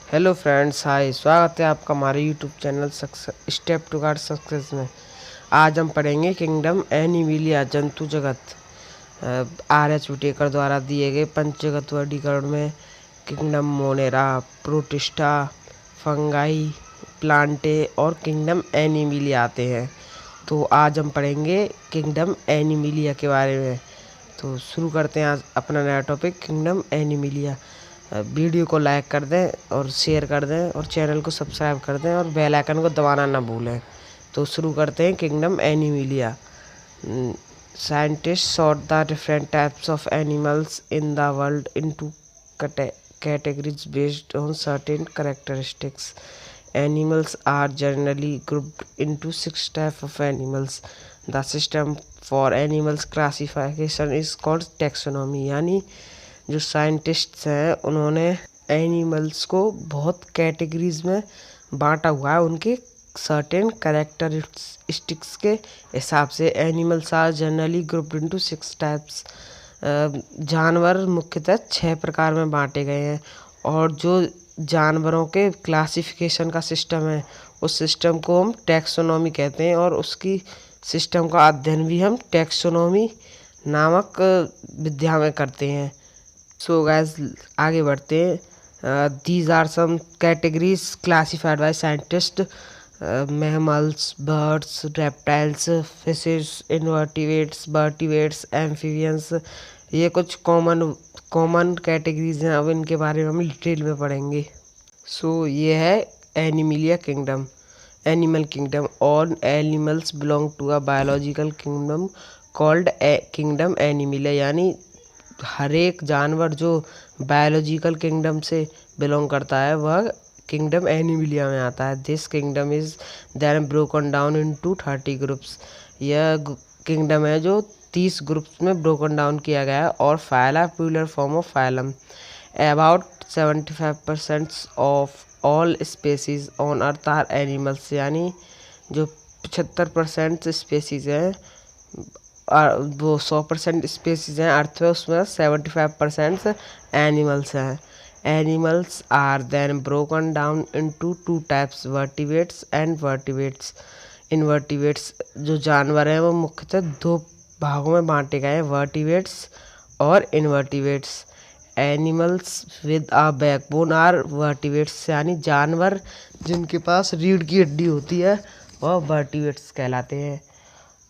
Hello friends, हाय। स्वागत है आपका हमारे YouTube channel step to guard success में। आज हम पढ़ेंगे किंगडम एनिमिलिया जंतु जगत। R.H. विटेकर द्वारा दिए गए पंचजगत वर्गीकरण में kingdom Monera, protista, fungi, Plantae और किंगडम एनिमिलिया आते हैं। तो आज हम पढ़ेंगे किंगडम एनिमिलिया के बारे में। तो शुरू करते हैं आज अपना नया टॉपिक, किंगडम एनिमिलिया। वीडियो को लाइक कर दें और शेयर कर दें और चैनल को सब्सक्राइब कर दें और बेल आइकन को दबाना ना भूलें। तो शुरू करते हैं kingdom Animalia. Scientist sort the different types of animals in the world into categories based on certain characteristics. Animals are generally grouped into 6 types of animals. The system for animals classification is called taxonomy. यानी जो scientists हैं उन्होंने animals को बहुत categories में बांटा हुआ है, उनके सर्टेन कैरेक्टरिस्टिक्स के हिसाब से। Animals are generally grouped into 6 types. जानवर मुख्यतः 6 प्रकार में बांटे गए हैं और जो जानवरों के क्लासिफिकेशन का सिस्टम है उस सिस्टम को हम टैक्सोनॉमी कहते हैं और उसकी सिस्टम का अध्ययन भी हम टैक्सोनॉमी नामक विद्या में करते हैं। सो गाइस, आगे बढ़ते हैं। These are some categories classified by scientist: mammals, birds, reptiles, fishes, invertebrates, vertebrates, amphibians. ये कुछ कॉमन कैटेगरीज हैं। अब इनके बारे में हम डिटेल में पढ़ेंगे। सो ये है animalia kingdom, animal kingdom. All animals belong to a biological kingdom called kingdom animalia. यानी हर एक जानवर जो बायोलॉजिकल किंगडम से बिलोंग करता है वह किंगडम एनिमिलिया में आता है। This kingdom is then broken down into 30 groups. यह किंगडम है जो 30 ग्रुप्स में ब्रोकन डाउन किया गया है। और phyla plural form of phylum. About 75% of all species on earth are animals. यानी जो 75% स्पेसीज हैं, वो 100% स्पेसीज हैं अर्थ में, उसमें 75% एनिमल्स हैं। Animals are then broken down into 2 types: vertebrates and vertebrates. Invertebrates जो जानवर हैं वो मुख्यतः 2 भागों में बांटे गए हैं, वर्टिवेट्स और invertebrates. Animals with a backbone are vertebrates. यानी जानवर जिनके पास रीढ़ की हड्डी होती है वह वर्टिवेट्स कहलाते हैं।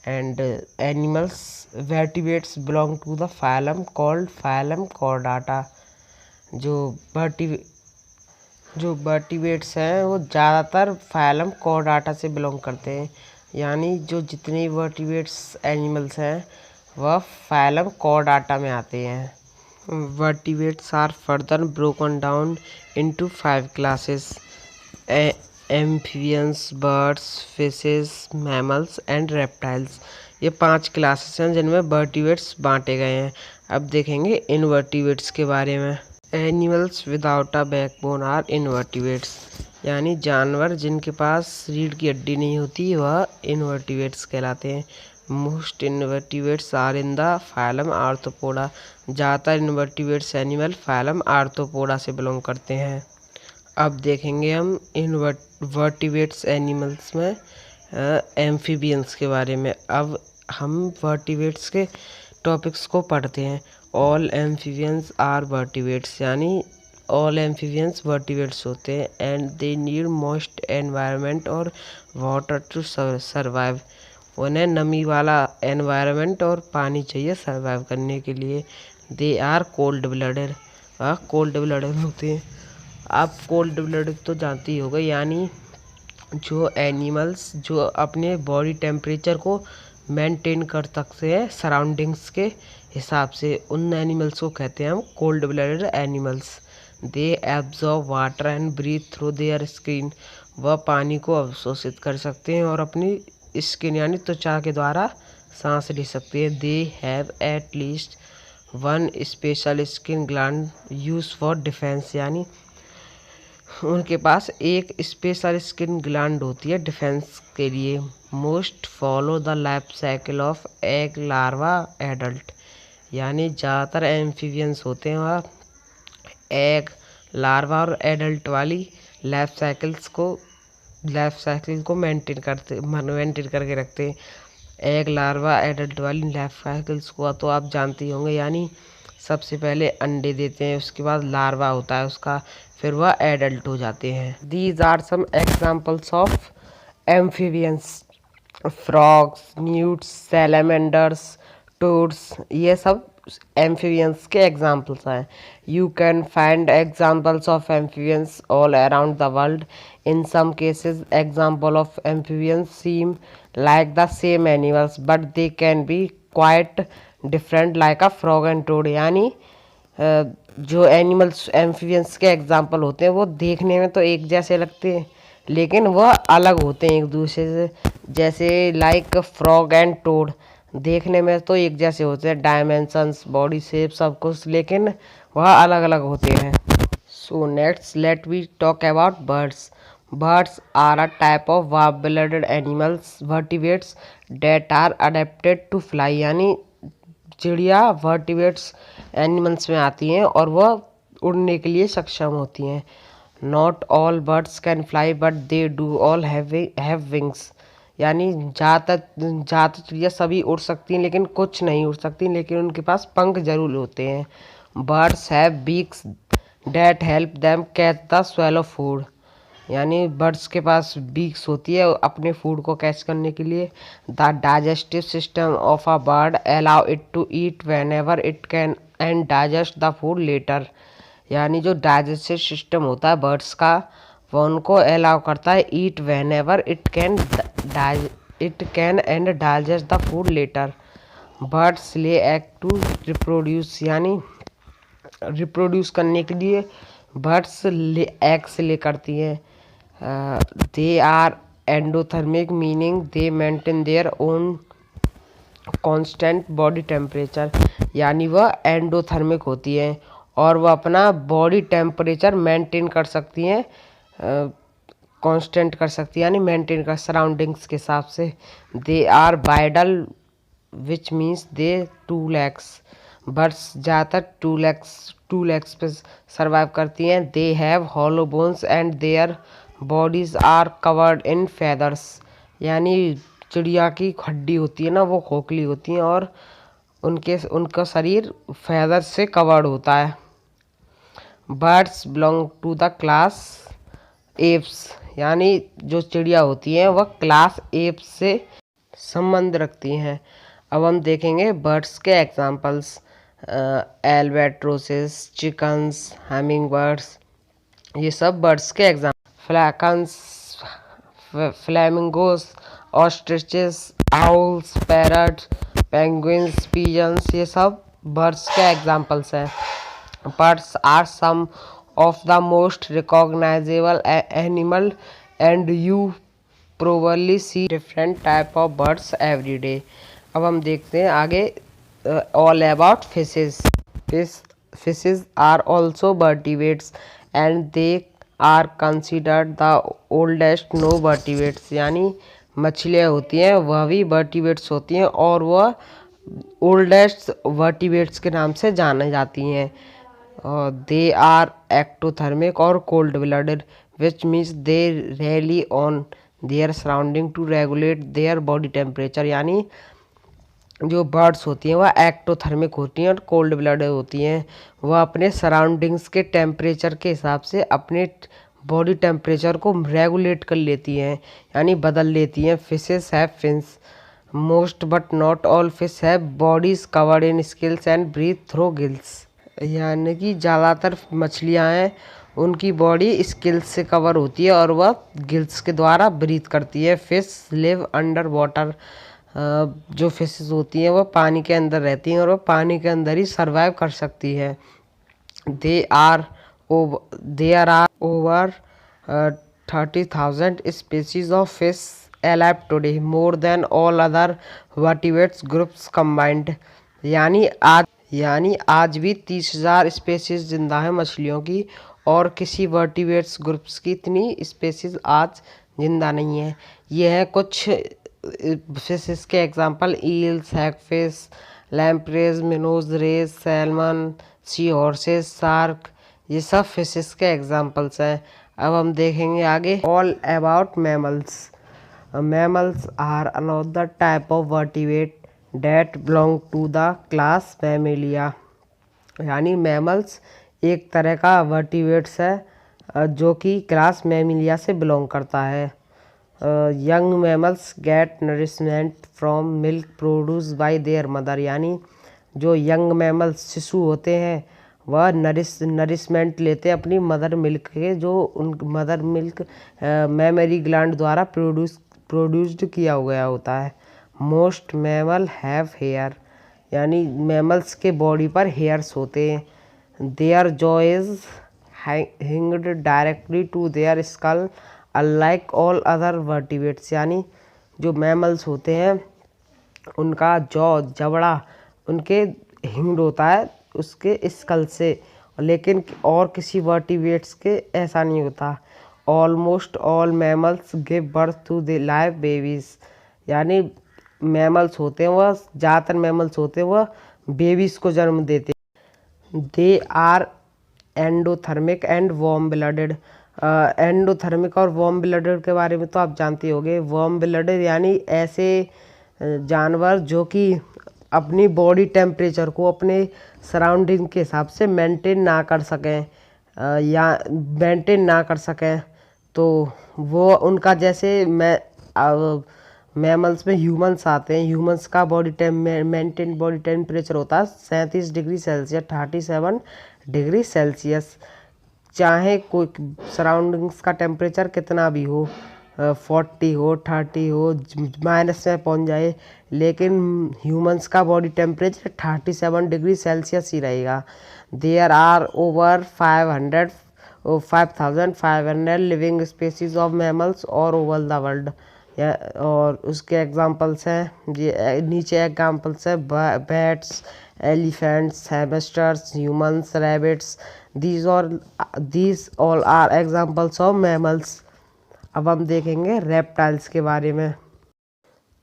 And animals vertebrates belong to the phylum called phylum chordata. जो वर्टिवेट्स हैं वो ज़्यादातर फाइलम कॉर्डाटा से बिलोंग करते हैं। यानी जो जितने वर्टिवेट्स एनिमल्स हैं वह फाइलम कॉर्डाटा में आते हैं। Vertebrates are further broken down into 5 classes: amphibians, birds, fishes, mammals and reptiles. ये 5 क्लासेस हैं जिनमें वर्टिवेट्स बांटे गए हैं। अब देखेंगे इनवर्टिवेट्स के बारे में। Animals without a backbone are invertebrates. यानी जानवर जिनके पास रीढ़ की हड्डी नहीं होती वह इनवर्टिवेट्स कहलाते हैं। Most invertebrates are in the phylum arthropoda. ज़्यादातर इनवर्टिवेट्स एनिमल फाइलम आर्थ्रोपोडा से बिलोंग करते हैं। अब देखेंगे हम वर्टिवेट्स एनिमल्स में एम्फीबियंस के बारे में। अब हम वर्टिवेट्स के टॉपिक्स को पढ़ते हैं। All amphibians are vertebrates. यानी ऑल एम्फीबियंस वर्टिवेट्स होते हैं and they need moist environment और वाटर टू सर्वाइव। उन्हें नमी वाला एनवायरनमेंट और पानी चाहिए सर्वाइव करने के लिए। They are cold blooded. Cold blooded होते हैं। आप कोल्ड ब्लडेड तो जानती ही होगा। यानी जो एनिमल्स जो अपने बॉडी टेम्परेचर को मेंटेन कर सकते हैं सराउंडिंग्स के हिसाब से, उन एनिमल्स को कहते हैं हम cold blooded animals. They absorb water and breathe through their skin. वह पानी को अवशोषित कर सकते हैं और अपनी स्किन यानी त्वचा के द्वारा सांस ले सकते हैं। They have at least 1 special skin gland use for defence. यानी उनके पास एक स्पेशल स्किन ग्लैंड होती है डिफेंस के लिए। Most follow the life cycle of egg larva adult. यानी ज़्यादातर एम्फीबियंस होते हैं वह एग लार्वा और एडल्ट वाली लाइफ साइकिल को मेंटेन करके रखते हैं। एक लार्वा एडल्ट वाली लाइफ साइकिल्स को तो आप जानते ही होंगे, यानी सबसे पहले अंडे देते हैं, उसके बाद लार्वा होता है उसका, फिर वह एडल्ट हो जाते हैं। These are some examples of amphibians, frogs, newts, salamanders, toads, ये सब एम्फीबियंस के एग्जाम्पल्स हैं। You can find examples of amphibians all around the world. In some cases example of amphibians seem like the same animals but they can be quite different like a frog and toad। यानी जो animals amphibians के example होते हैं वो देखने में तो एक जैसे लगते हैं लेकिन वह अलग होते हैं एक दूसरे से। जैसे लाइक फ्रॉग एंड टोड देखने में तो एक जैसे होते हैं, डायमेंशंस, बॉडी शेप, सब कुछ, लेकिन वह अलग अलग होते हैं। So next let we talk about birds. Birds are a type of warm-blooded animals, vertebrates that are adapted to fly। यानी चिड़िया वर्टिब्रेट्स एनिमल्स में आती हैं और वह उड़ने के लिए सक्षम होती हैं। Not all birds can fly but they do all have wings। यानी ज़्यादातर चिड़िया सभी उड़ सकती हैं लेकिन कुछ नहीं उड़ सकती, लेकिन उनके पास पंख जरूर होते हैं। Birds have beaks that help them catch the swallow food। यानी बर्ड्स के पास बीक्स होती है अपने फूड को कैच करने के लिए। The digestive system of a bird allow it to eat whenever it can and digest the food later. यानी जो डाइजेस्टिव सिस्टम होता है बर्ड्स का वह उनको अलाउ करता है eat whenever it can and digest the food later. Birds lay egg to reproduce. यानी रिप्रोड्यूस करने के लिए बर्ड्स एग से ले करती हैं। They are endothermic meaning they maintain their own constant body temperature. यानी वह एंडोथर्मिक होती हैं और वह अपना बॉडी टेम्परेचर मेंटेन कर सकती हैं, कांस्टेंट कर सकती है यानी मेंटेन कर सराउंडिंग्स के हिसाब से। They are bipedal which means they two legs. Birds ज़्यादातर टू लेग्स पे सर्वाइव करती हैं। They have hollow bones and their bodies are covered in feathers. यानी चिड़िया की हड्डी होती है ना वो खोखली होती है और उनका शरीर फेदर से कवर्ड होता है। Birds belong to the class Aves. यानी जो चिड़िया होती हैं वह क्लास एप्स से संबंध रखती हैं। अब हम देखेंगे बर्ड्स के examples. Albatrosses, chickens, hummingbirds, ये सब बर्ड्स के example. Falcons, flamingos, ostriches, owls, parrots, penguins, pigeons, ये सब बर्ड्स के एग्जाम्पल्स हैं। Birds are some of the most recognizable animal and you probably see different type of birds every day। अब हम देखते हैं आगे all about fishes। Fishes are also vertebrates and they are considered the oldest known vertebrates। यानी मछलियाँ होती हैं वह भी vertebrates होती हैं और वह oldest vertebrates के नाम से जानी जाती हैं। They are ectothermic or cold-blooded, which means they rely on their surrounding to regulate their body temperature। यानी जो बर्ड्स होती हैं वह एक्टोथर्मिक होती हैं और कोल्ड ब्लडेड होती हैं। वह अपने सराउंडिंग्स के टेम्परेचर के हिसाब से अपने बॉडी टेम्परेचर को रेगुलेट कर लेती हैं यानी बदल लेती हैं। Fishes have fins. Most but not all fish have bodies covered in skills and breathe through gills. यानी कि ज़्यादातर मछलियाँ हैं उनकी बॉडी स्किल्स से कवर होती है और वह गिल्स के द्वारा ब्रीथ करती है। Fish live under water. जो फिशेस होती हैं वह पानी के अंदर रहती हैं और वह पानी के अंदर ही सर्वाइव कर सकती है। There are over 30,000 species of fish alive today, more than all other vertebrates groups combined. यानी आज भी 30,000 स्पेसीज जिंदा है मछलियों की और किसी वर्टिब्रेट्स ग्रुप्स की इतनी स्पेसीज आज जिंदा नहीं है। ये है कुछ फिशेस के example. Eels, hagfish, lampreys, minnows rays, salmon, sea horses, shark. ये सब फिशेस के एग्जाम्पल्स हैं। अब हम देखेंगे आगे all about mammals. Mammals are another type of vertebrate that belong to the class Mammalia. यानी मैमल्स एक तरह का वर्टिब्रेट्स है जो कि क्लास मैमेलिया से बिलोंग करता है। Young mammals get nourishment from milk produce by their mother. यानी जो यंग मैमल्स शिशु होते हैं वह नरिशमेंट लेते हैं अपनी मदर मिल्क के, जो उन मदर मिल्क मैमरी ग्लैंड द्वारा प्रोड्यूस्ड किया गया होता है। Most mammal have hair. यानी मैमल्स के बॉडी पर हेयर्स होते हैं। Their jaw is hinged directly to their skull unlike all other vertebrates. यानी जो मैमल्स होते हैं उनका जबड़ा उनके हिंग्ड होता है उसके स्कल से, लेकिन और किसी वर्टिब्रेट्स के ऐसा नहीं होता। Almost all mammals give birth to the live babies. यानी मैमल्स होते हैं वह ज़्यादातर मैमल्स होते हैं वह बेबीज को जन्म देते हैं। They are endothermic and warm blooded. Endothermic और वार्म ब्लडेड के बारे में तो आप जानते होंगे। वार्म ब्लडेड यानी ऐसे जानवर जो कि अपनी बॉडी टेम्परेचर को अपने सराउंडिंग के हिसाब से मेंटेन ना कर सकें या मेंटेन ना कर सकें, तो वो उनका जैसे मैमल्स में ह्यूमंस आते हैं। ह्यूमंस का बॉडी टेम्परेचर होता है 37 डिग्री सेल्सियस 37 डिग्री सेल्सियस। चाहे कोई सराउंडिंग्स का टेम्परेचर कितना भी हो 40 हो 30 हो माइनस में पहुंच जाए, लेकिन ह्यूमंस का बॉडी टेम्परेचर 37 डिग्री सेल्सियस ही रहेगा। There are over 5500 living species of mammals और ओवर द वर्ल्ड। और उसके एग्जांपल्स हैं ये नीचे एग्जांपल्स है bats, elephants, hamsters, humans, rabbits. These all are examples of mammals. अब हम देखेंगे रेप्टाइल्स के बारे में।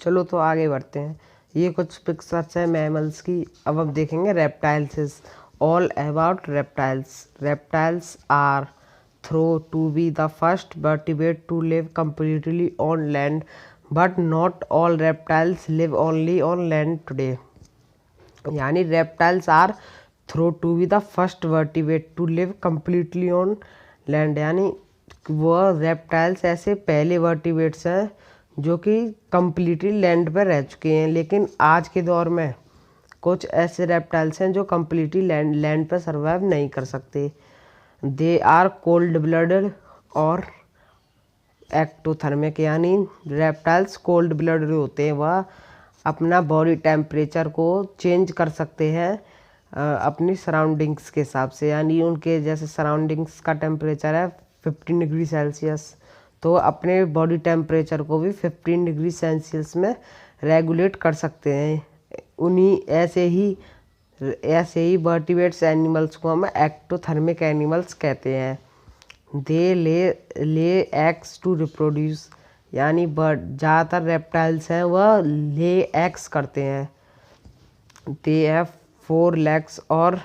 चलो तो आगे बढ़ते हैं। ये कुछ पिक्चर्स हैं मैमल्स की। अब हम देखेंगे reptiles. All about reptiles. Reptiles are thought to be the first vertebrate to live completely on land, but not all reptiles live only on land today. यानी reptiles are thought to be the first vertebrate to live completely on land। यानी वह reptiles ऐसे पहले vertebrates हैं जो कि completely land पर रह चुके हैं, लेकिन आज के दौर में कुछ ऐसे reptiles हैं जो completely लैंड पर सर्वाइव नहीं कर सकते। दे आर कोल्ड ब्लडेड और एक्टोथर्मिक। यानी रेप्टाइल्स कोल्ड ब्लडेड होते हैं, वह अपना बॉडी टेम्परेचर को चेंज कर सकते हैं अपनी सराउंडिंग्स के हिसाब से। यानी उनके जैसे सराउंडिंग्स का टेम्परेचर है 15 डिग्री सेल्सियस, तो अपने बॉडी टेम्परेचर को भी 15 डिग्री सेल्सियस में रेगुलेट कर सकते हैं। उन्हीं ऐसे ही वर्टिब्रेट्स एनिमल्स को हम एक्टोथर्मिक एनिमल्स कहते हैं। दे ले एग्स टू रिप्रोड्यूस। यानी ज़्यादातर रेप्टाइल्स हैं वह ले एग्स करते हैं। दे हैव 4 legs और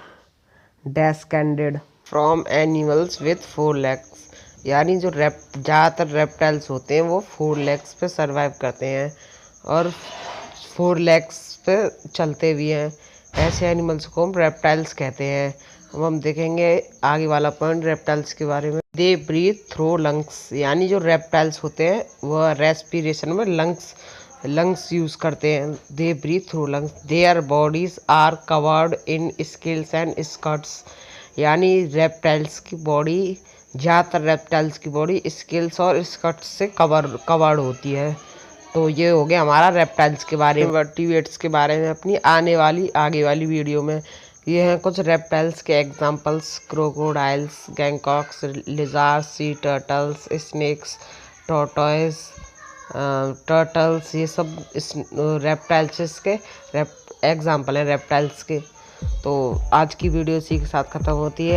डेस्केंडेड फ्रॉम एनिमल्स विथ 4 legs। यानी जो ज़्यादातर रेप्टाइल्स होते हैं वो 4 legs पे सर्वाइव करते हैं और 4 legs पे चलते भी हैं। ऐसे एनिमल्स को हम रेप्टाइल्स कहते हैं। अब हम देखेंगे आगे वाला पॉइंट रेप्टाइल्स के बारे में। They breathe through lungs. यानी जो रेप्टाइल्स होते हैं वह रेस्पिरेशन में लंग्स यूज करते हैं। They breathe through lungs. Their bodies are covered in scales and skirts. यानी रेप्टाइल्स की बॉडी ज़्यादातर रेप्टाइल्स की बॉडी स्केल्स और स्कर्ट्स से कवर्ड होती है। तो ये हो गया हमारा रेप्टाइल्स के बारे में, वर्टिब्रेट्स के बारे में अपनी आगे वाली वीडियो में। ये हैं कुछ रेप्टाइल्स के examples: crocodiles, geckos, lizards, sea turtles, snakes, turtles. ये सब इस रेप्टाइल्स के एग्जांपल हैं रेप्टाइल्स के। तो आज की वीडियो इसी के साथ ख़त्म होती है।